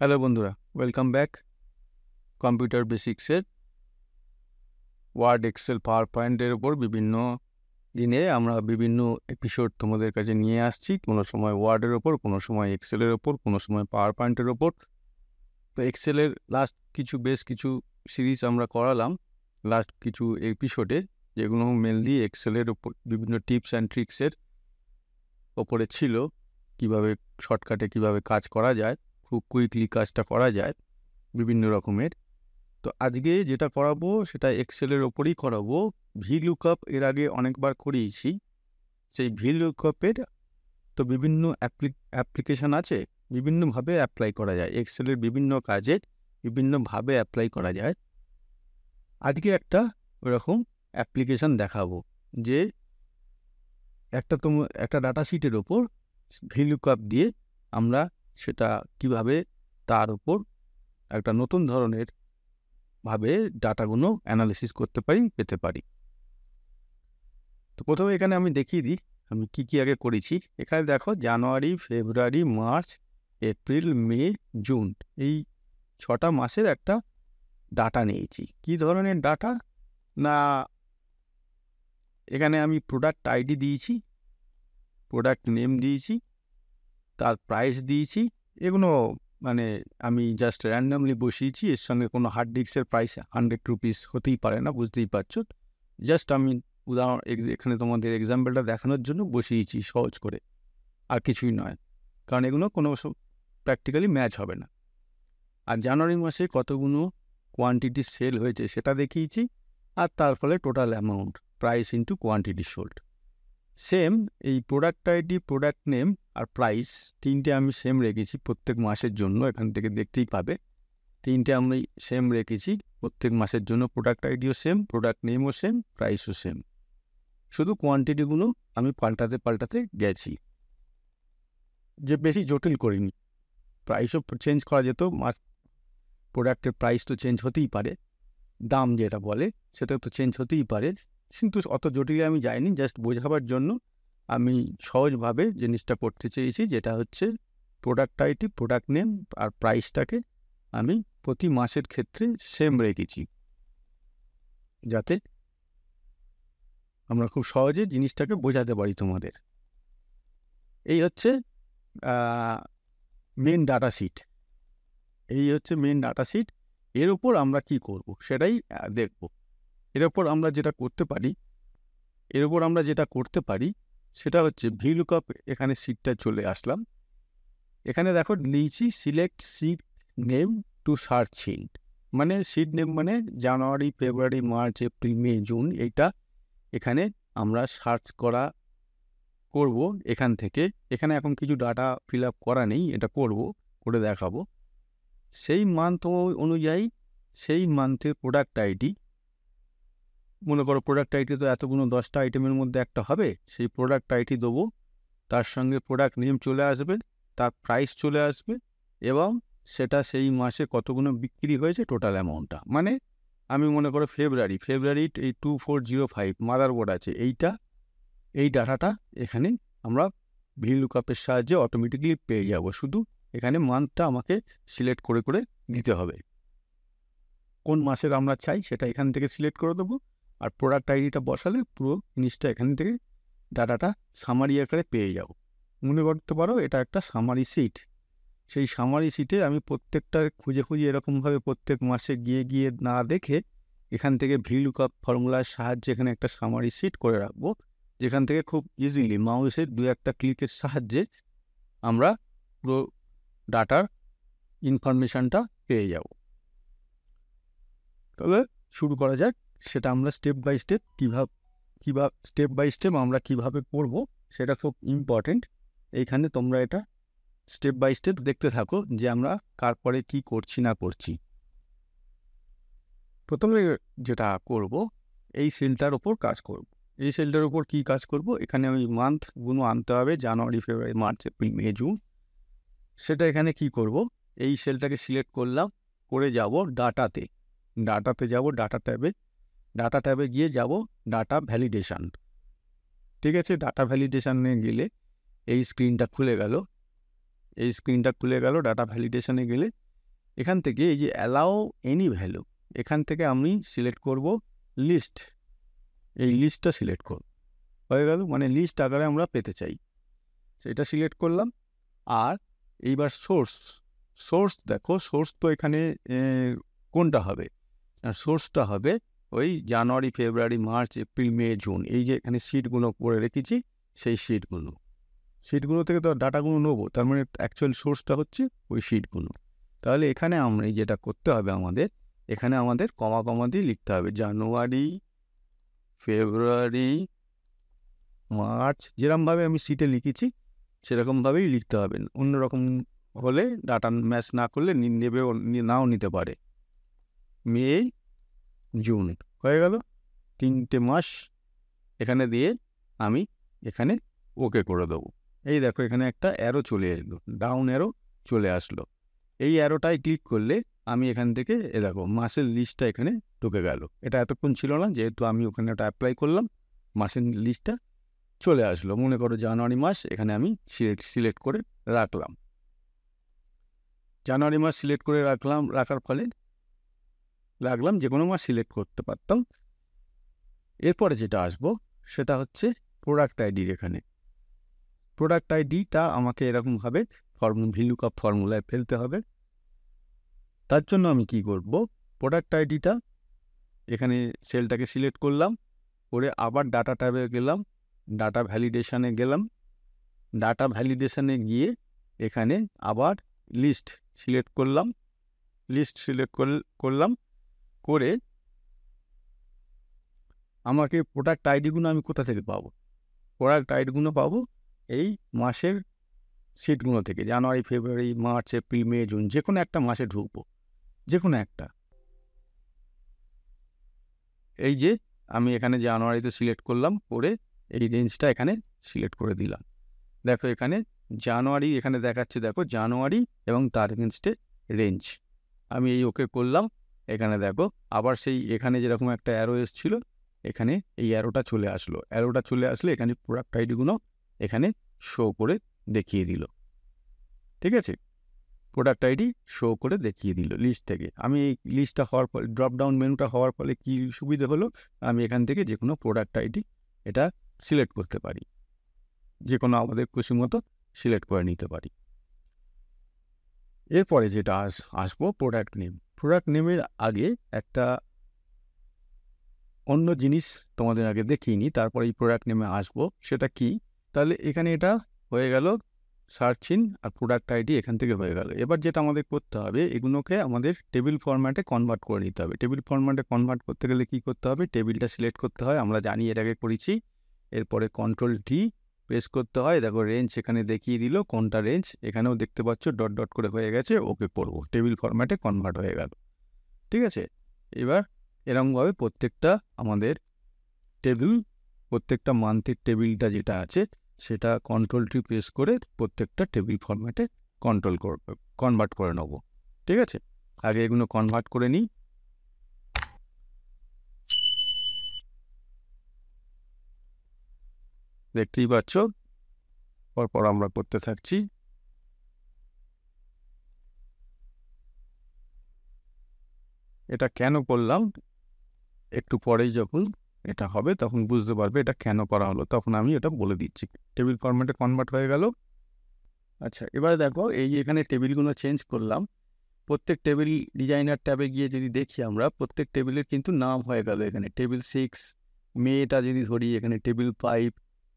Hello বন্ধুরা, welcome back. Computer বেসিক্সের word, excel, power পয়েন্টের ওপর বিভিন্ন দিনে আমরা বিভিন্ন এপিসোড তোমাদের কাছে নিয়ে আসছি। কোনো সময় ওয়ার্ডের ওপর, কোনো সময় এক্সেলের ওপর, কোনো সময় পাওয়ার পয়েন্টের ওপর। তো এক্সেলের বেশ কিছু সিরিজ আমরা করালাম লাস্ট কিছু এপিসোডে, যেগুলো মেনলি এক্সেলের ওপর বিভিন্ন টিপস অ্যান্ড ট্রিক্সের ওপরে ছিল। কিভাবে শর্টকাটে কিভাবে কাজ করা যায়, খুব কুইকলি কাজটা করা যায় বিভিন্ন রকমের। তো আজকে যেটা করাবো সেটা এক্সেলের ওপরই করাবো। ভিলুকআপ এর আগে অনেকবার করিয়েছি। সেই ভিলুকআপের তো বিভিন্ন অ্যাপ্লিকেশন আছে, বিভিন্নভাবে অ্যাপ্লাই করা যায়। এক্সেলের বিভিন্ন কাজে বিভিন্নভাবে অ্যাপ্লাই করা যায়। আজকে একটা ওরকম অ্যাপ্লিকেশন দেখাবো, যে একটা ডাটা শিটের ওপর ভিলুকআপ দিয়ে আমরা সেটা কিভাবে তার উপর একটা নতুন ধরনের ভাবে ডাটাগুলো অ্যানালিসিস করতে পারি, পেতে পারি। তো প্রথমে এখানে আমি দেখিয়ে দিই আমি কি আগে করেছি। এখানে দেখো, জানুয়ারি, ফেব্রুয়ারি, মার্চ, এপ্রিল, মে, জুন, এই 6টা মাসের একটা ডাটা নিয়েছি। কি ধরনের ডাটা না, এখানে আমি প্রোডাক্ট আইডি দিয়েছি, প্রোডাক্ট নেম দিয়েছি, তার প্রাইস দিয়েছি। এগুলো মানে আমি জাস্ট র্যান্ডামলি বসিয়েছি। এর সঙ্গে কোনো হার্ড ডিস্কের প্রাইস 100 রুপিস হতেই পারে না, বুঝতেই পারছো। জাস্ট আমি উদাহরণ এখানে তোমাদের এক্সাম্পলটা দেখানোর জন্য বসিয়েছি সহজ করে, আর কিছুই নয়, কারণ এগুলো কোনো প্র্যাকটিক্যালি ম্যাচ হবে না। আর জানুয়ারি মাসে কতগুলো কোয়ান্টিটি সেল হয়েছে সেটা দেখিয়েছি, আর তার ফলে total amount, price into quantity sold. Same এই প্রোডাক্ট আইডি, প্রোডাক্ট নেম আর প্রাইস, তিনটে আমি সেম রেখেছি প্রত্যেক মাসের জন্য। এখান থেকে দেখতেই পাবে তিনটে আমি সেম রেখেছি প্রত্যেক মাসের জন্য। প্রোডাক্ট আইডিও সেম, প্রোডাক্ট নেমও সেম, প্রাইসও সেম। শুধু কোয়ান্টিটিগুলো আমি পাল্টাতে গেছি, যে বেশি জটিল করিনি। প্রাইসও চেঞ্জ করা যেত, প্রোডাক্টের প্রাইস তো চেঞ্জ হতেই পারে, দাম যেটা বলে সেটা তো চেঞ্জ হতেই পারে, কিন্তু অত জটিলে আমি যাইনি। জাস্ট বোঝাবার জন্য আমি সহজভাবে জিনিসটা করতে চেয়েছি, যেটা হচ্ছে প্রোডাক্ট আইডি, প্রোডাক্ট নেম আর প্রাইসটাকে আমি প্রতি মাসের ক্ষেত্রে সেম রেখেছি, যাতে আমরা খুব সহজে জিনিসটাকে বোঝাতে পারি তোমাদের। এই হচ্ছে মেন ডাটা শিট। এর উপর আমরা কি করব সেটাই দেখব। এর উপর আমরা যেটা করতে পারি সেটা হচ্ছে ভিলুকআপ। এখানে শিটটা চলে আসলাম। এখানে দেখো নিয়েছি select sheet name to search sheet, মানে শিট নেম মানে জানুয়ারি, ফেব্রুয়ারি, মার্চ, এপ্রিল, মে, জুন। এইটা এখানে আমরা সার্চ করব এখান থেকে। এখানে এখন কিছু ডাটা ফিল আপ করা নেই, এটা করে দেখাবো। সেই মান্থ অনুযায়ী সেই মান্থের প্রোডাক্ট আইডি, মনে করো প্রোডাক্ট আইডি তো এতগুলো 10টা আইটেমের মধ্যে একটা হবে, সেই প্রোডাক্ট আইডি দেবো, তার সঙ্গে প্রোডাক্ট নেম চলে আসবে, তার প্রাইস চলে আসবে, এবং সেটা সেই মাসে কতগুলো বিক্রি হয়েছে টোটাল অ্যামাউন্টটা। মানে আমি মনে করো ফেব্রুয়ারি এই 2405 মাদারবোর্ড আছে, এই ডাটাটা এখানে আমরা ভিলুকআপের সাহায্যে অটোমেটিক্যালি পেয়ে যাব। শুধু এখানে মান্থটা আমাকে সিলেক্ট করে দিতে হবে, কোন মাসের আমরা চাই সেটা এখান থেকে সিলেক্ট করে দেবো। আর প্রোডাক্ট আইডিটা বসালে পুরো জিনিসটা এখান থেকে ডাটাটা সামারি আকারে পেয়ে যাব। মনে করতে পারো এটা একটা সামারি শিট। সেই সামারি শিটে আমি প্রত্যেকটা খুঁজে এরকমভাবে প্রত্যেক মাসে গিয়ে না দেখে এখান থেকে ভিলুকআপ ফর্মুলার সাহায্যে এখানে একটা সামারি শিট করে রাখবো, যেখান থেকে খুব ইজিলি মাউসের 2-1 ক্লিকের সাহায্যে আমরা পুরো ডাটার ইনফরমেশানটা পেয়ে যাব। তবে শুরু করা যাক। সেটা আমরা স্টেপ বাই স্টেপ আমরা কিভাবে করব সেটা খুব ইম্পর্টেন্ট। এইখানে তোমরা এটা স্টেপ বাই স্টেপ দেখতে থাকো যে আমরা তারপরে কি করছি না করছি। প্রথমে যেটা করব, এই সেলটার ওপর কাজ করব। এই সেলটার ওপর কি কাজ করব, এখানে আমি মান্থগুলো আনতে হবে, জানুয়ারি, ফেব্রুয়ারি, মার্চ, এপ্রিল, মে, জুন। সেটা এখানে কি করব, এই সেলটাকে সিলেক্ট করলাম, করে যাব ডাটাতে যাব, ডাটা ট্যাবে গিয়ে যাব ডাটা ভ্যালিডেশান। ঠিক আছে, ডাটা ভ্যালিডেশানে গেলে এই স্ক্রিনটা খুলে গেল। ডাটা ভ্যালিডেশানে গেলে এখান থেকে এই যে অ্যালাউ এনি ভ্যালু, এখান থেকে আমি সিলেক্ট করব লিস্ট, এই লিস্টটা সিলেক্ট করব, হয়ে গেল, মানে লিস্ট আকারে আমরা পেতে চাই, সেটা সিলেক্ট করলাম। আর এইবার সোর্স দেখো, সোর্স তো এখানে কোনটা হবে, সোর্সটা হবে ওই জানুয়ারি, ফেব্রুয়ারি, মার্চ, এপ্রিল, মে, জুন, এই যে এখানে শিটগুলো করে রেখেছি, সেই শিটগুলো থেকে তো ডাটাগুলো নেবো, তার মানে অ্যাকচুয়াল সোর্সটা হচ্ছে ওই শিটগুলো। তাহলে এখানে আমরা যেটা করতে হবে আমাদের, এখানে আমাদের কমা দিয়ে লিখতে হবে জানুয়ারি, ফেব্রুয়ারি, মার্চ, যেরকমভাবে আমি শিটে লিখেছি সেরকমভাবেই লিখতে হবে, অন্যরকম হলে ডাটা ম্যাচ না করলে নেবেও নাও নিতে পারে। মে, জুন, হয়ে গেল 3টে মাস এখানে দিয়ে আমি এখানে ওকে করে দেবো। এই দেখো এখানে একটা অ্যারো চলে এলো, ডাউন অ্যারো চলে আসলো। এই অ্যারোটায় ক্লিক করলে আমি এখান থেকে দেখো মাসের লিস্টটা এখানে ঢুকে গেল। এটা এতক্ষণ ছিল না, যেহেতু আমি ওখানে ওটা অ্যাপ্লাই করলাম, মাসের লিস্টটা চলে আসলো। মনে করো জানুয়ারি মাস এখানে আমি সিলেক্ট করে রাখলাম, জানুয়ারি মাস সিলেক্ট করে রাখার ফলে যে কোনো মাস সিলেক্ট করতে পারতাম। এরপরে যেটা আসবো সেটা হচ্ছে প্রোডাক্ট আইডির। এখানে প্রোডাক্ট আইডিটা আমাকে এরকমভাবে ভিলুকআপ ফর্মুলায় ফেলতে হবে। তার জন্য আমি কি করব, প্রোডাক্ট আইডিটা এখানে সেলটাকে সিলেক্ট করলাম, করে আবার ডাটা ট্যাবে গেলাম, ডাটা ভ্যালিডেশনে গেলাম, ডাটা ভ্যালিডেশনে গিয়ে এখানে আবার লিস্ট সিলেক্ট করলাম, করে আমাকে প্রোডাক্ট আইডিগুলো আমি কোথা থেকে পাবো, প্রোডাক্ট আইডিগুলো পাবো এই মাসের শিটগুলো থেকে, জানুয়ারি, ফেব্রুয়ারি, মার্চ, এপ্রিল, মে, জুন, যে কোনো একটা মাসে ঢুকবো, যে কোনো একটা। এই যে আমি এখানে জানুয়ারিতে সিলেক্ট করলাম, করে এই রেঞ্জটা এখানে সিলেক্ট করে দিলাম। দেখো এখানে জানুয়ারি এখানে দেখাচ্ছে, দেখো জানুয়ারি এবং তার এগেনস্টে রেঞ্জ। আমি এই ওকে করলাম, এখানে দেখো আবার সেই এখানে যেরকম একটা অ্যারো এসেছিল, এখানে এই অ্যারোটা চলে আসলে এখানে প্রোডাক্ট আইডিগুলো এখানে শো করে দেখিয়ে দিল। ঠিক আছে, প্রোডাক্ট আইডি শো করে দেখিয়ে দিল লিস্ট থেকে। আমি এই লিস্টটা হওয়ার ফলে, ড্রপ ডাউন মেনুটা হওয়ার ফলে কী সুবিধা হলো, আমি এখান থেকে যে কোনো প্রোডাক্ট আইডি এটা সিলেক্ট করতে পারি, যে কোনো আমাদের খুশি মতো সিলেক্ট করে নিতে পারি। এরপরে যেটা আসবো প্রোডাক্ট নেম। প্রোডাক্ট নেমের আগে একটা অন্য জিনিস তোমাদের আগে দেখিয়ে নিই, তারপরে এই প্রোডাক্ট নেমে আসবো। সেটা কি, তাহলে এখানে এটা হয়ে গেল সার্চ ইন, আর প্রোডাক্ট আইডি এখান থেকে হয়ে গেল। এবার যেটা আমাদের করতে হবে, এগুলোকে আমাদের টেবিল ফরম্যাটে কনভার্ট করে নিতে হবে। টেবিল ফরম্যাটে কনভার্ট করতে গেলে কী করতে হবে, টেবিলটা সিলেক্ট করতে হয়, আমরা জানি এর আগে করেছি। এরপরে Ctrl+T প্রেস করতে হয়, দেখো রেঞ্জ এখানে দেখিয়ে দিল, কোনটা রেঞ্জ এখানেও দেখতে পাচ্ছ ডট ডট করে হয়ে গেছে, ওকে করবো, টেবিল ফরম্যাটে কনভার্ট হয়ে গেল। ঠিক আছে, এবার এরকমভাবে প্রত্যেকটা আমাদের টেবিল, প্রত্যেকটা মান্থের টেবিলটা যেটা আছে সেটা Ctrl+T প্রেস করে প্রত্যেকটা টেবিল ফরম্যাটে কনভার্ট করে নেব। ঠিক আছে, আগে এগুলো কনভার্ট করে নিই। দেখতেই পাচ্ছ, পরপর আমরা করতে থাকছি। এটা কেন করলাম, একটু পরেই যখন এটা হবে তখন বুঝতে পারবে এটা কেন করা হলো, তখন আমি এটা বলে দিচ্ছি। টেবিল ফরম্যাটে কনভার্ট হয়ে গেল। আচ্ছা, এবারে দেখো এই যে এখানে টেবিলগুলো চেঞ্জ করলাম, প্রত্যেক টেবিল ডিজাইনার ট্যাবে গিয়ে যদি দেখি আমরা, প্রত্যেক টেবিলের কিন্তু নাম হয়ে গেল। এখানে টেবিল 6, মেটা যদি ধরি এখানে টেবিল 5,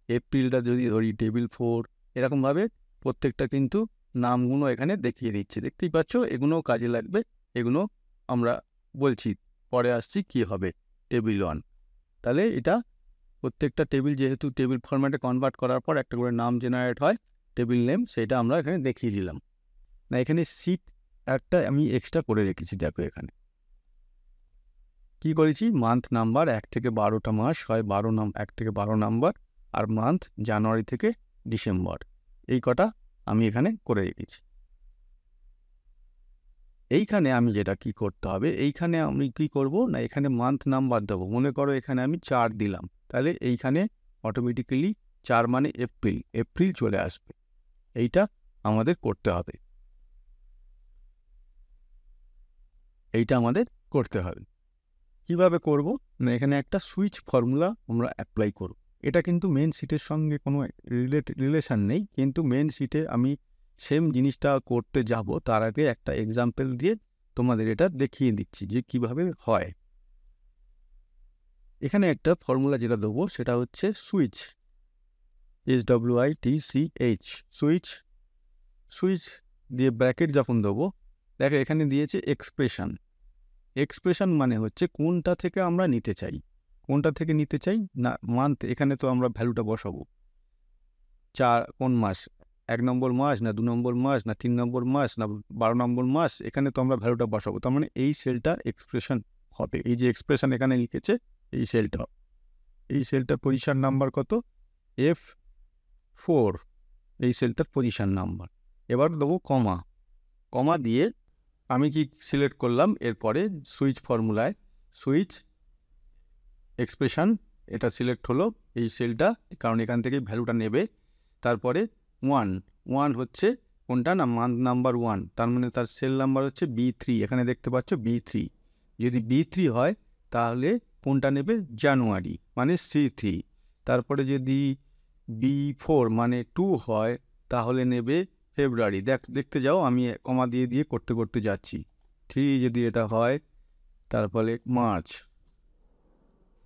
এপ্রিলটা যদি ধরি টেবিল 4, এরকমভাবে প্রত্যেকটা কিন্তু নামগুলো এখানে দেখিয়ে দিচ্ছে। দেখতেই পাচ্ছ, এগুলোও কাজে লাগবে। এগুলো আমরা বলছি, পরে আসছি কি হবে টেবিল 1। তাহলে এটা প্রত্যেকটা টেবিল যেহেতু টেবিল ফরম্যাটে কনভার্ট করার পর একটা করে নাম জেনারেট হয়, টেবিল নেম, সেটা আমরা এখানে দেখিয়ে দিলাম। না, এখানে সিট একটা আমি এক্সট্রা করে রেখেছি। দেখো এখানে কি করেছি, মান্থ নাম্বার 1 থেকে 12টা মাস হয়, 1 থেকে 12 নাম্বার, আর মান্থ জানুয়ারি থেকে ডিসেম্বর, এই কটা আমি এখানে করে রেখেছি। এইখানে আমি যেটা কি করতে হবে, এইখানে আমি কি করব না, এখানে মান্থ নাম্বার দেবো। মনে করো এখানে আমি 4 দিলাম, তাহলে এইখানে অটোমেটিক্যালি 4 মানে এপ্রিল চলে আসবে। এইটা আমাদের করতে হবে। এইটা আমাদের করতে হবে। কিভাবে করব না, এখানে একটা সুইচ ফর্মুলা আমরা অ্যাপ্লাই করব। এটা কিন্তু মেন শিটের সঙ্গে কোনো রিলেশান নেই, কিন্তু মেন শিটে আমি সেম জিনিসটা করতে যাব তার আগে একটা এক্সাম্পল দিয়ে তোমাদের এটা দেখিয়ে দিচ্ছি যে কিভাবে হয়। এখানে একটা ফর্মুলা যেটা দেবো সেটা হচ্ছে সুইচ, SWITCH, সুইচ। সুইচ দিয়ে ব্র্যাকেট যখন দেবো, দেখো এখানে দিয়েছে এক্সপ্রেশন। এক্সপ্রেশন মানে হচ্ছে কোনটা থেকে আমরা নিতে চাই, কোনটা থেকে নিতে চাই না মান্থ। এখানে তো আমরা ভ্যালুটা বসাবো, কোন মাস, 1 নম্বর মাস না 2 নম্বর মাস না 3 নম্বর মাস না 12 নম্বর মাস, এখানে তো আমরা ভ্যালুটা বসাবো। তার মানে এই সেলটা এক্সপ্রেশন হবে। এই যে এক্সপ্রেশন এখানে লিখেছে এই সেলটা, এই সেলটার পজিশন নাম্বার কত, F4, এই সেলটার পজিশন নাম্বার। এবার দেবো কমা, কমা দিয়ে আমি কি সিলেক্ট করলাম, এরপরে সুইচ ফর্মুলায় সুইচ এক্সপ্রেশন এটা সিলেক্ট হলো এই সেলটা, কারণ এখান থেকে ভ্যালুটা নেবে। তারপরে 1 হচ্ছে কোনটা না মান্থ নাম্বার 1, তার মানে তার সেল নাম্বার হচ্ছে B3, এখানে দেখতে পাচ্ছ B3। যদি B3 হয় তাহলে কোনটা নেবে, জানুয়ারি মানে C3। তারপরে যদি B4 মানে 2 হয় তাহলে নেবে ফেব্রুয়ারি। দেখতে যাও, আমি কমা দিয়ে দিয়ে করতে করতে যাচ্ছি। 3 যদি এটা হয় তারপরে মার্চ,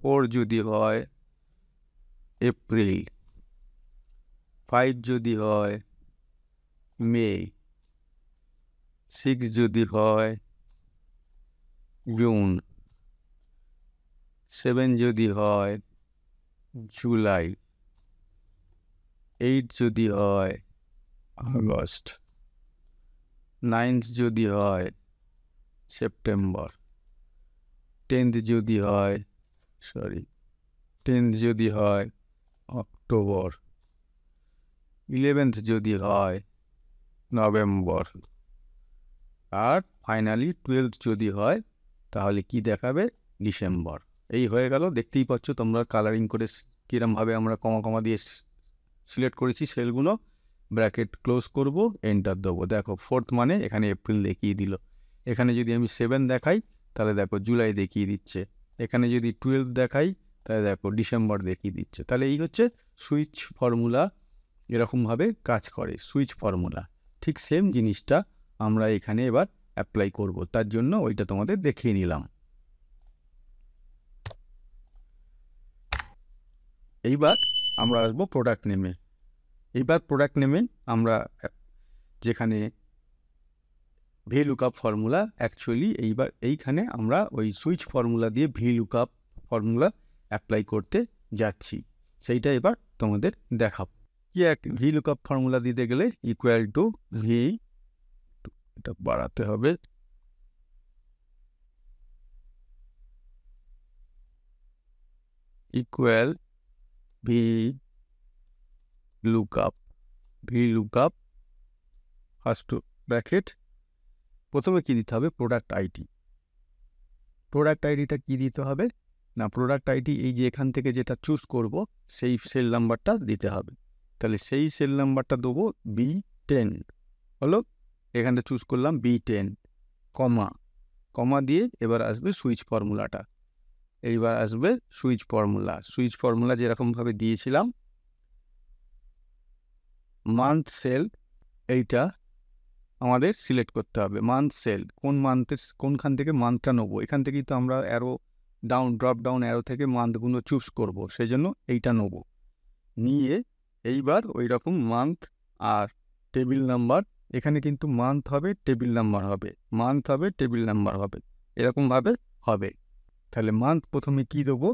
4 যদি হয় এপ্রিল, 5 যদি হয় মে, 6 যদি হয় জুন, 7 যদি হয় জুলাই, 8 যদি হয় আগস্ট, 9 যদি হয় সেপ্টেম্বর, 10 যদি হয় 10 যদি হয় অক্টোবর, 11 যদি হয় নভেম্বর, আর ফাইনালি 12 যদি হয় তাহলে কি দেখাবে, ডিসেম্বর। এই হয়ে গেল। দেখতেই পাচ্ছ তোমরা কালারিং করে কীরমভাবে আমরা কমা কমা দিয়ে সিলেক্ট করেছি সেলগুলো। ব্র্যাকেট ক্লোজ করব, এন্টার দেবো। দেখো 4th মানে এখানে এপ্রিল দেখিয়ে দিল। এখানে যদি আমি 7 দেখাই তাহলে দেখো জুলাই দেখিয়ে দিচ্ছে। এখানে যদি 12 দেখাই তাহলে দেখো ডিসেম্বর দেখিয়ে দিচ্ছে। তাহলে এই হচ্ছে সুইচ ফর্মুলা, এরকমভাবে কাজ করে সুইচ ফর্মুলা। ঠিক সেম জিনিসটা আমরা এখানে এবার অ্যাপ্লাই করব, তার জন্য ওইটা তোমাদের দেখিয়ে নিলাম। এইবার আমরা আসবো প্রোডাক্ট নেমে। এইবার প্রোডাক্ট নেমে আমরা যেখানে VLOOKUP ফর্মুলা, অ্যাকচুয়ালি এইখানে আমরা ওই সুইচ ফর্মুলা দিয়ে VLOOKUP ফর্মুলা অ্যাপ্লাই করতে যাচ্ছি, সেইটা এবার তোমাদের দেখাবো। কি এক VLOOKUP ফর্মুলা দিতে গেলে ইকুয়াল টু ভি, এটা বাড়াতে হবে, ইকুয়াল VLOOKUP ফার্স্ট ব্র্যাকেট। প্রথমে কি দিতে হবে, প্রোডাক্ট আইডি। প্রোডাক্ট আইডিটা কি দিতে হবে না, প্রোডাক্ট আইডি এই যে এখান থেকে যেটা চুজ করব সেই সেল নাম্বারটা দিতে হবে। তাহলে সেই সেল নাম্বারটা দেবো B10, হলো এখানটা চুজ করলাম B10, কমা, কমা দিয়ে এবার আসবে সুইচ ফর্মুলাটা। এইবার আসবে সুইচ ফর্মুলা। সুইচ ফর্মুলা যেরকমভাবে দিয়েছিলাম, মান্থ সেল এইটা আমাদের সিলেক্ট করতে হবে। মান্থ সেল কোন মান্থের, কোনখান থেকে মান্থটা নেবো, এখান থেকেই তো আমরা arrow down, drop down arrow থেকে মান্থগুলো চুজ করব, সেই জন্য এইটা নেবো। নিয়ে এইবার ওই রকম মান্থ আর টেবিল নাম্বার, এখানে কিন্তু মান্থ হবে টেবিল নাম্বার হবে, মান্থ হবে টেবিল নাম্বার হবে, এরকমভাবে হবে। তাহলে মান্থ প্রথমে কি দেবো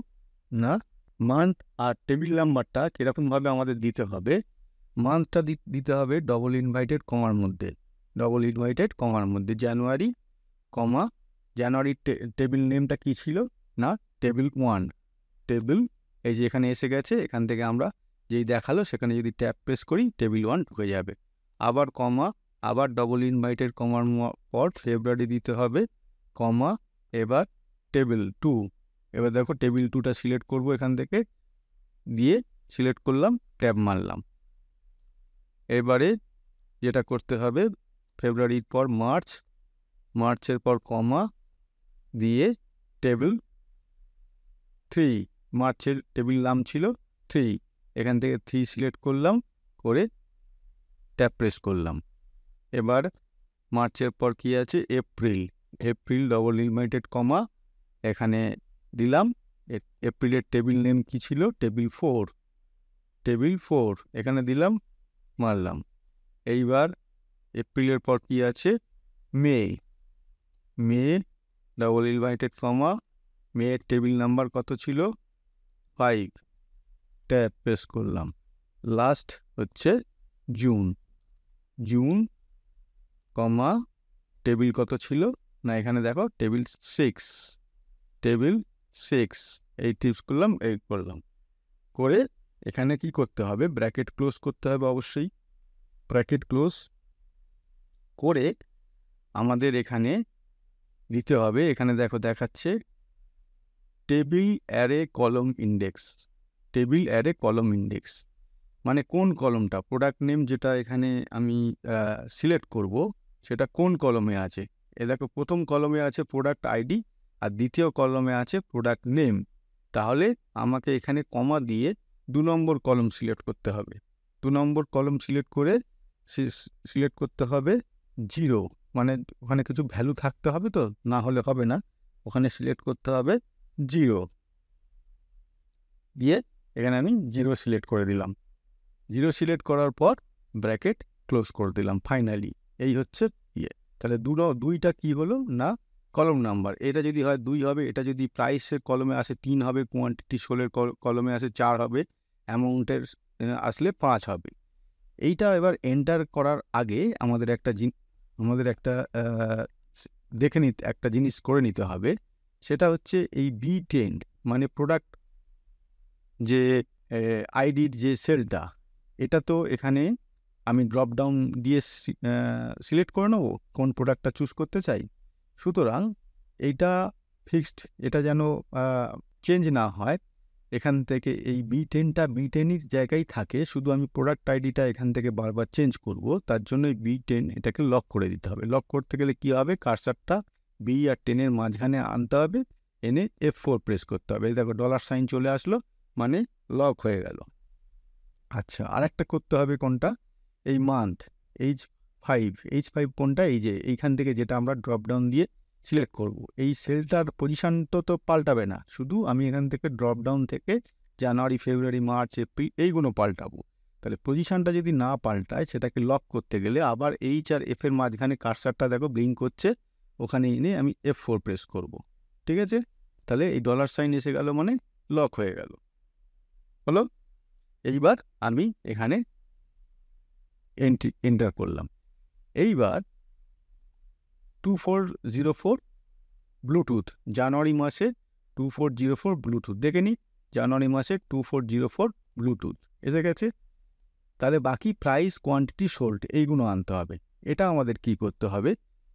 না, মান্থ আর টেবিল নাম্বারটা কীরকমভাবে আমাদের দিতে হবে, মান্থটা দিতে হবে ডবল ইনভাইটেড কমার মধ্যে, ডবল ইনভাইটেড কমার মধ্যে জানুয়ারি, কমা, জানুয়ারির টেবিল নেমটা কী ছিল না টেবিল 1, টেবিল এই যে এখানে এসে গেছে, এখান থেকে আমরা যেই দেখালো সেখানে যদি ট্যাপ প্রেস করি টেবিল 1 ঢুকে যাবে। আবার কমা, আবার ডবল ইনভাইটেড কমার পর ফেব্রুয়ারি দিতে হবে, কমা, এবার টেবিল 2। এবার দেখো টেবিল 2টা সিলেক্ট করব, এখান থেকে দিয়ে সিলেক্ট করলাম, ট্যাব মারলাম। এবারে যেটা করতে হবে, ফেব্রুয়ারির পর মার্চ, মার্চের পর কমা, দিয়ে টেবিল 3, মার্চের টেবিল নাম ছিল 3, এখান থেকে 3 সিলেক্ট করলাম, করে ট্যাব প্রেস করলাম। এবার মার্চের পর কি আছে, April, April double inverted comma, এখানে দিলাম এপ্রিলের টেবিল নেম কি ছিল, টেবিল 4, টেবিল 4 এখানে দিলাম, মারলাম। এইবার এপ্রিলের পর কি আছে, মে, মে ডবল ইনভার্টেড কমা, মেয়ের টেবিল নাম্বার কত ছিল, 5, ট্যাব প্রেস করলাম। লাস্ট হচ্ছে জুন, জুন কমা, টেবিল কত ছিল না, এখানে দেখো টেবিল 6, টেবিল 6, এই টিপস করলাম, এই করলাম। করে এখানে কি করতে হবে, ব্র্যাকেট ক্লোজ করতে হবে অবশ্যই। ব্র্যাকেট ক্লোজ করে আমাদের এখানে দিতে হবে, এখানে দেখো দেখাচ্ছে টেবিল অ্যারে কলম ইন্ডেক্স, টেবিল অ্যারে কলম ইন্ডেক্স মানে কোন কলমটা, প্রোডাক্ট নেম যেটা এখানে আমি সিলেক্ট করব সেটা কোন কলমে আছে। এ দেখো প্রথম কলমে আছে প্রোডাক্ট আইডি আর দ্বিতীয় কলমে আছে প্রোডাক্ট নেম। তাহলে আমাকে এখানে কমা দিয়ে 2 নম্বর কলম সিলেক্ট করতে হবে। 2 নম্বর কলম সিলেক্ট করে সিলেক্ট করতে হবে 0, মানে ওখানে কিছু ভ্যালু থাকতে হবে, তো না হলে হবে না, ওখানে সিলেক্ট করতে হবে 0 দিয়ে এখানে আমি 0 সিলেক্ট করে দিলাম। 0 সিলেক্ট করার পর ব্র্যাকেট ক্লোজ করে দিলাম ফাইনালি। এই হচ্ছে ইয়ে। তাহলে দুইটা কি হলো না, কলম নাম্বার। এটা যদি হয় 2 হবে, এটা যদি প্রাইসের কলমে আসে 3 হবে, কোয়ান্টিটি সোলের কলমে আসে 4 হবে, অ্যামাউন্টের আসলে 5 হবে। এইটা এবার এন্টার করার আগে আমাদের একটা দেখে নিতে, একটা জিনিস করে নিতে হবে। সেটা হচ্ছে এই B10 মানে প্রোডাক্ট যে আইডির যে সেলটা, এটা তো এখানে আমি ড্রপ ডাউন দিয়ে সিলেক্ট করে নেব কোন প্রোডাক্টটা চুজ করতে চাই। সুতরাং এইটা ফিক্সড, এটা যেন চেঞ্জ না হয় এখান থেকে, এই B10 জায়গায় থাকে, শুধু আমি প্রোডাক্ট আইডিটা এখান থেকে বারবার চেঞ্জ করব। তার জন্য B10 এটাকে লক করে দিতে হবে। লক করতে গেলে কি হবে, কার্সারটা B আর 10 মাঝখানে আনতে হবে, এনে F4 প্রেস করতে হবে। এই দেখো $সাইন চলে আসলো, মানে লক হয়ে গেল। আচ্ছা, আরেকটা করতে হবে কোনটা, এই মান্থ H5 কোনটা, এই যে এইখান থেকে যেটা আমরা ড্রপ ডাউন দিয়ে সিলেক্ট করব। এই সেলটার পজিশন তো পাল্টাবে না, শুধু আমি এখান থেকে ড্রপ ডাউন থেকে জানুয়ারি, ফেব্রুয়ারি, মার্চ, এপ্রিল এইগুলো পাল্টাবো। তাহলে পজিশনটা যদি না পাল্টায়, সেটাকে লক করতে গেলে আবার H আর F এর মাঝখানে কার্সারটা দেখো ব্লিঙ্ক করছে, ওখানে এনে আমি F4 প্রেস করব। ঠিক আছে, তাহলে এই $সাইন এসে গেল, মানে লক হয়ে গেল। হলো, এইবার আমি এখানে এন্টার করলাম। এইবার 2404 ব্লুটুথ, জানুয়ারি মাসে 2404 ব্লুটুথ, দেখে নিই জানুয়ারি মাসে 2404 ব্লুটুথ এসে গেছে। তাহলে বাকি প্রাইস, কোয়ান্টিটি, সোল্ড এইগুলো আনতে হবে। এটা আমাদের কি করতে হবে,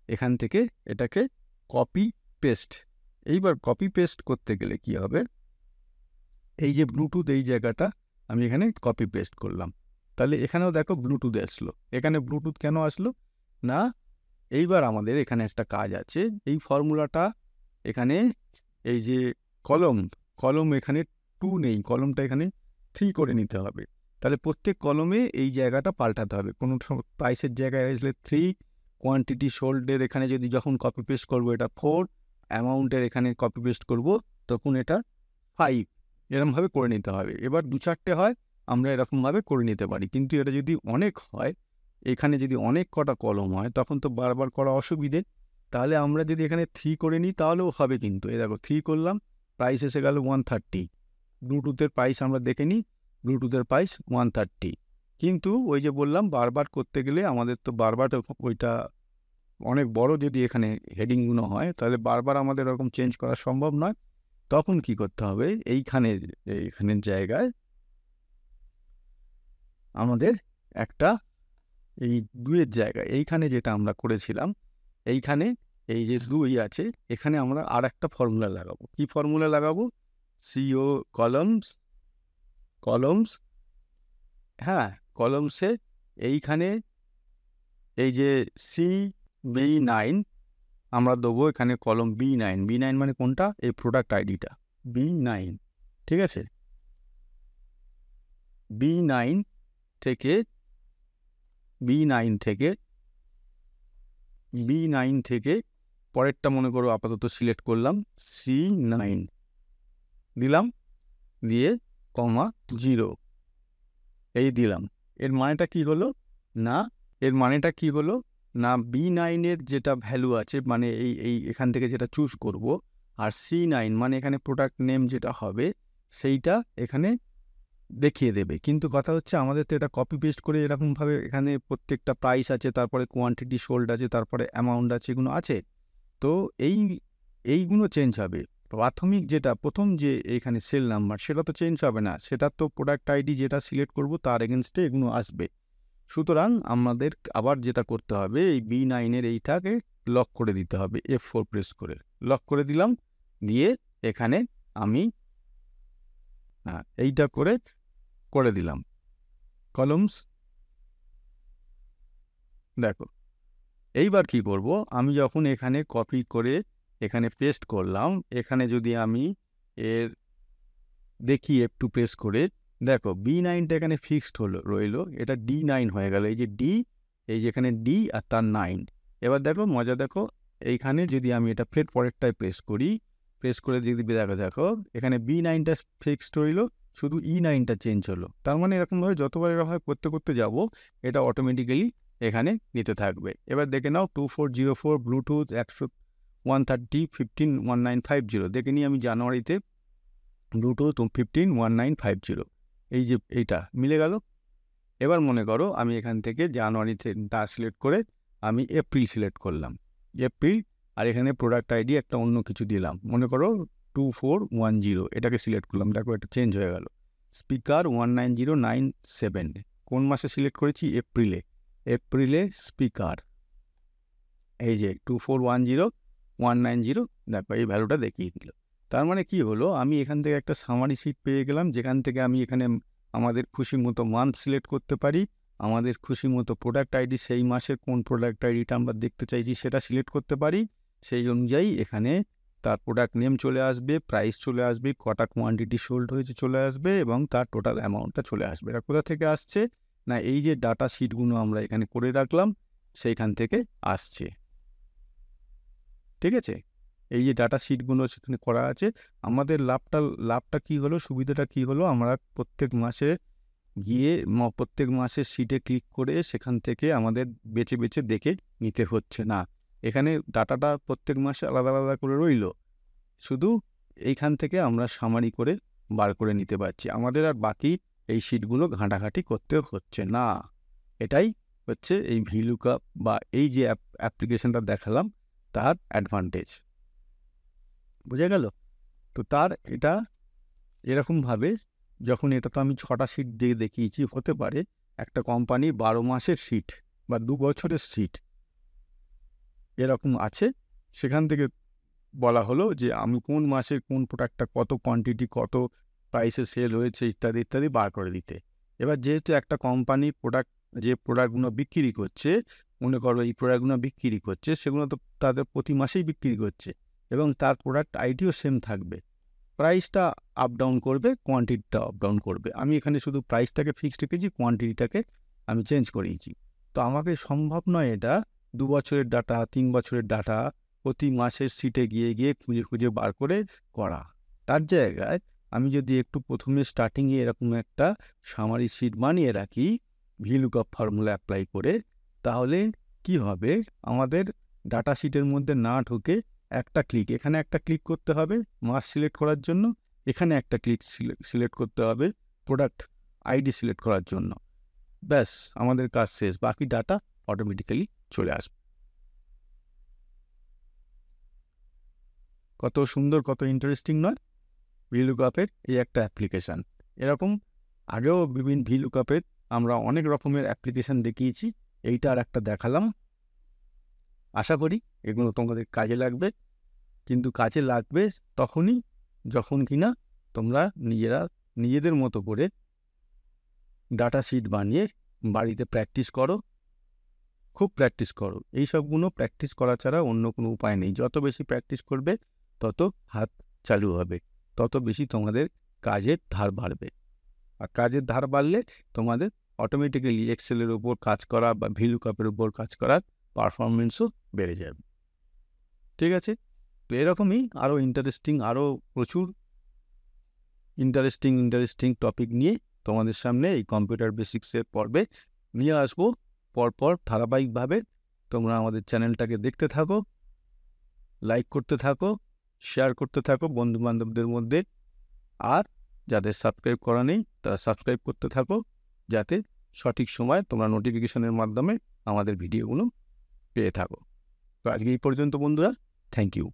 এখান থেকে এটাকে কপি পেস্ট। এইবার কপি পেস্ট করতে গেলে কি হবে, এই যে ব্লুটুথ এই জায়গাটা আমি এখানে কপি পেস্ট করলাম। তাহলে এখানেও দেখো ব্লুটুথ আসলো। এখানে ব্লুটুথ কেন আসলো না, এইবার আমাদের এখানে একটা কাজ আছে। এই ফর্মুলাটা এখানে, এই যে কলম এখানে 2 নেই, কলমটা এখানে 3 করে নিতে হবে। তাহলে প্রত্যেক কলমে এই জায়গাটা পাল্টাতে হবে। কোনো প্রাইসের জায়গায় আসলে 3, কোয়ান্টিটি সোল্ডের এখানে যদি যখন কপি পেস্ট করবো এটা 4, অ্যামাউন্টের এখানে কপি পেস্ট করবো তখন এটা 5, এরকমভাবে করে নিতে হবে। এবার 2-4টে হয় আমরা এরকমভাবে করে নিতে পারি, কিন্তু এটা যদি অনেক হয়, এখানে যদি অনেক কটা কলম হয়, তখন তো বারবার করা অসুবিধে। তাহলে আমরা যদি এখানে 3 করে নিই তাহলেও হবে, কিন্তু এই দেখো 3 করলাম, প্রাইস এসে গেল 130। ব্লুটুথের প্রাইস আমরা দেখে নিই, ব্লুটুথের প্রাইস 130। কিন্তু ওই যে বললাম, বারবার করতে গেলে আমাদের তো বারবার ওইটা অনেক বড়, যদি এখানে হেডিংগুলো হয় তাহলে বারবার আমাদের এরকম চেঞ্জ করা সম্ভব নয়। তখন কি করতে হবে, এইখানের জায়গায় আমাদের একটা, এই 2-এর জায়গায় এইখানে যেটা আমরা করেছিলাম, এইখানে এই যে 2 আছে, এখানে আমরা আর একটা ফর্মুলা লাগাবো। কি ফর্মুলা লাগাবো, CO কলমস, হ্যাঁ কলমসে এইখানে এই যে CB9 আমরা দেবো এখানে কলম B9, B9 মানে কোনটা, এই প্রোডাক্ট আইডিটা B9, ঠিক আছে। B9 থেকে পরেরটা মনে করো আপাতত সিলেক্ট করলাম C9 দিলাম, দিয়ে কমা 0 এই দিলাম। এর মানেটা কি হলো না B9 এর যেটা ভ্যালু আছে মানে এখান থেকে যেটা চুজ করব, আর C9 মানে এখানে প্রোডাক্ট নেম যেটা হবে সেইটা এখানে দেখিয়ে দেবে। কিন্তু কথা হচ্ছে আমাদের তো এটা কপি পেস্ট করে এরকমভাবে এখানে প্রত্যেকটা প্রাইস আছে, তারপরে কোয়ান্টিটি সোল্ড আছে, তারপরে অ্যামাউন্ট আছে, এগুলো আছে। তো এইগুলো চেঞ্জ হবে। প্রাথমিক যেটা প্রথম যে এখানে সেল নাম্বার সেটা তো চেঞ্জ হবে না, সেটা তো প্রোডাক্ট আইডি যেটা সিলেক্ট করব তার এগেনস্টে এগুলো আসবে। সুতরাং আমাদের আবার যেটা করতে হবে, এই B9 এর এইটাকে লক করে দিতে হবে, F4 প্রেস করে লক করে দিলাম। দিয়ে এখানে আমি এইটা করে দিলাম কলমস। দেখো এইবার কি করব, আমি যখন এখানে কপি করে এখানে পেস্ট করলাম, এখানে যদি আমি এর দেখি একটু প্রেস করে, দেখো B9টা এখানে ফিক্সড রইলো, এটা D9 হয়ে গেল। এই যে D, এই যে এখানে D আর তার 9। এবার দেখো মজা, দেখো এইখানে যদি আমি এটা ফের পরেরটায় প্রেস করে যদি দেখো এখানে B9টা ফিক্সড রইলো, শুধু E9টা চেঞ্জ হলো। তার মানে এরকমভাবে যতবার এরকম করতে যাব এটা অটোমেটিক্যালি এখানে নিতে থাকবে। এবার দেখে নাও 2404 ব্লুটুথ 130151950 দেখে নিই আমি জানুয়ারিতে ব্লুটুথ 151950, এই যে এইটা মিলে গেল। এবার মনে করো আমি এখান থেকে জানুয়ারিতে সিলেক্ট করে আমি এপ্রিল সিলেক্ট করলাম, এপ্রিল, আর এখানে প্রোডাক্ট আইডি একটা অন্য কিছু দিলাম, মনে করো 2410, এটাকে সিলেক্ট করলাম। দেখো এটা চেঞ্জ হয়ে গেল। স্পিকার 190997, কোন মাসে সিলেক্ট করেছি, এপ্রিলে স্পিকার, এই যে 2410190, দেখো এই ভ্যালুটা দেখিয়ে দিল। তার মানে কি হলো, আমি এখান থেকে একটা সামারি শিট পেয়ে গেলাম, যেখান থেকে আমি এখানে আমাদের খুশি মতো মান্থ সিলেক্ট করতে পারি, আমাদের খুশি মতো প্রোডাক্ট আইডি, সেই মাসের কোন প্রোডাক্ট আইডিটা আমরা দেখতে চাইছি সেটা সিলেক্ট করতে পারি। সেই অনুযায়ী এখানে তার প্রোডাক্ট নেম চলে আসবে, প্রাইস চলে আসবে, কটা কোয়ান্টিটি সোল্ড হয়েছে চলে আসবে, এবং তার টোটাল অ্যামাউন্টটা চলে আসবে। এটা কোথা থেকে আসছে না, এই যে ডাটা শিটগুলো আমরা এখানে করে রাখলাম সেইখান থেকে আসছে, ঠিক আছে। এই যে ডাটা শিটগুলো সেখানে করা আছে, আমাদের লাভটা কি হলো, সুবিধাটা কি হলো, আমরা প্রত্যেক মাসে গিয়ে প্রত্যেক মাসের শিটে ক্লিক করে সেখান থেকে আমাদের বেছে বেছে দেখে নিতে হচ্ছে না। এখানে ডাটাটা প্রত্যেক মাসে আলাদা আলাদা করে রইল, শুধু এইখান থেকে আমরা সামারি করে বার করে নিতে পারছি, আমাদের আর বাকি এই শিটগুলো ঘাঁটাঘাঁটি করতে হচ্ছে না। এটাই হচ্ছে এই ভিলুকআপ বা এই যে অ্যাপ্লিকেশনটা দেখালাম তার অ্যাডভান্টেজ, বুঝে গেল? তো তার এটা এরকমভাবে, যখন এটা তো আমি 6টা শিট দিয়ে দেখিয়েছি, হতে পারে একটা কোম্পানির 12 মাসের শিট বা 2 বছরের শিট এরকম আছে, সেখান থেকে বলা হলো যে আমি কোন মাসের কোন প্রোডাক্টটা কত কোয়ান্টিটি, কত প্রাইসে সেল হয়েছে ইত্যাদি ইত্যাদি বার করে দিতে। এবার যেহেতু একটা কোম্পানির যে প্রোডাক্টগুলো বিক্রি করছে, মনে করো এই প্রোডাক্টগুলো বিক্রি করছে, সেগুলো তো তাদের প্রতি মাসেই বিক্রি করছে, এবং তার প্রোডাক্ট আইডিও সেম থাকবে, প্রাইসটা আপ ডাউন করবে, কোয়ান্টিটিটা আপ ডাউন করবে। আমি এখানে শুধু প্রাইসটাকে ফিক্সড রেখেছি, কোয়ান্টিটিটাকে আমি চেঞ্জ করিয়েছি। তো আমাকে সম্ভব নয় এটা 2 বছরের ডাটা, 3 বছরের ডাটা প্রতি মাসের শিটে গিয়ে খুঁজে খুঁজে বার করে করা। তার জায়গায় আমি যদি একটু প্রথমে স্টার্টিংয়ে এরকম একটা সামারি শিট বানিয়ে রাখি ভিলুকআপ ফর্মুলা অ্যাপ্লাই করে, তাহলে কি হবে, আমাদের ডাটা শিটের মধ্যে না ঢুকে এখানে একটা ক্লিক করতে হবে মাস সিলেক্ট করার জন্য, এখানে একটা ক্লিক সিলেক্ট করতে হবে প্রোডাক্ট আইডি সিলেক্ট করার জন্য, ব্যাস আমাদের কাজ শেষ, বাকি ডাটা অটোমেটিক্যালি চলে আসবে। কত সুন্দর, কত ইন্টারেস্টিং নয় ভিলুকআপের এই একটা অ্যাপ্লিকেশান। এরকম আগেও বিভিন্ন ভিলুকআপের আমরা অনেক রকমের অ্যাপ্লিকেশান দেখিয়েছি, এইটা আর একটা দেখালাম। আশা করি এগুলো তোমাদের কাজে লাগবে, কিন্তু কাজে লাগবে তখনই যখন কিনা তোমরা নিজেদের মতো করে ডাটা শিট বানিয়ে বাড়িতে প্র্যাকটিস করো, খুব প্র্যাকটিস করো। এই সবগুলো প্র্যাকটিস করা ছাড়া অন্য কোনো উপায় নেই। যত বেশি প্র্যাকটিস করবে তত হাত চালু হবে, তত বেশি তোমাদের কাজের ধার বাড়বে। আর কাজের ধার বাড়লে তোমাদের অটোমেটিক্যালি এক্সেলের উপর কাজ করা বা ভিলুকাপের উপর কাজ করার পারফরমেন্সও বেড়ে যাবে। ঠিক আছে? তো এরকমই আরও প্রচুর ইন্টারেস্টিং টপিক নিয়ে তোমাদের সামনে এই কম্পিউটার বেসিক্সের পর্বে নিয়ে আসবো। পরপর ধারাবাহিকভাবে তোমরা আমাদের চ্যানেলটাকে দেখতে থাকো, লাইক করতে থাকো, শেয়ার করতে থাকো বন্ধুবান্ধবদের মধ্যে। আর যাদের সাবস্ক্রাইব করা নেই তারা সাবস্ক্রাইব করতে থাকো, যাতে সঠিক সময় তোমরা নোটিফিকেশনের মাধ্যমে আমাদের ভিডিওগুলো পেয়ে থাকো। তো আজকে এই পর্যন্ত বন্ধুরা, থ্যাংক ইউ।